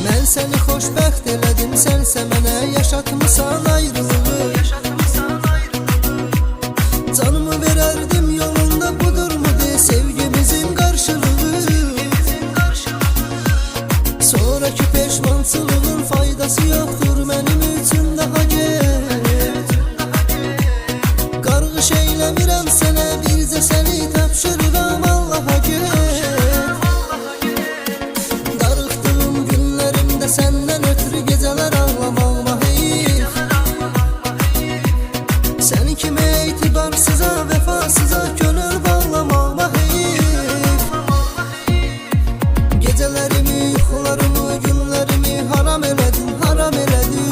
Mən səni xoşbəxt elədim, sənsə mənə yaşatmısan ayrılığı. Canımı verərdim yolunda, budurmu de sevgimizin qarşılığı. Sonraki peşmançılığın faydası yoxdur mənim üçün, daha get. Qarğış eyləmirəm sənə, bircə səni tapşırıram Allaha get. Darıxdığım günlərimdə səndən ötürü gecələr ağlamağıma heyif. Səni kimi etibarsıza, vəfasıza könül bağlamağıma heyif. Gecələrimi, yuxularımı, günlərimi haram elədin, haram elədin.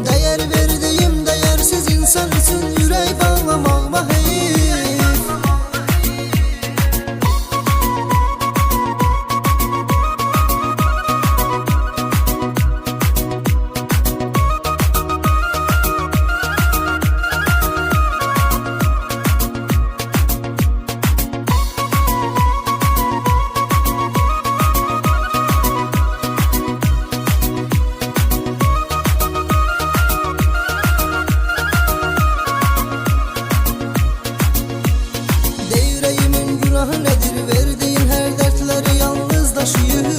Dəyər verdiyim dəyərsiz insan üçün ürək bağlamağıma heyif. Günahı nedir, verdiğin her dertleri yalnız daşıyır.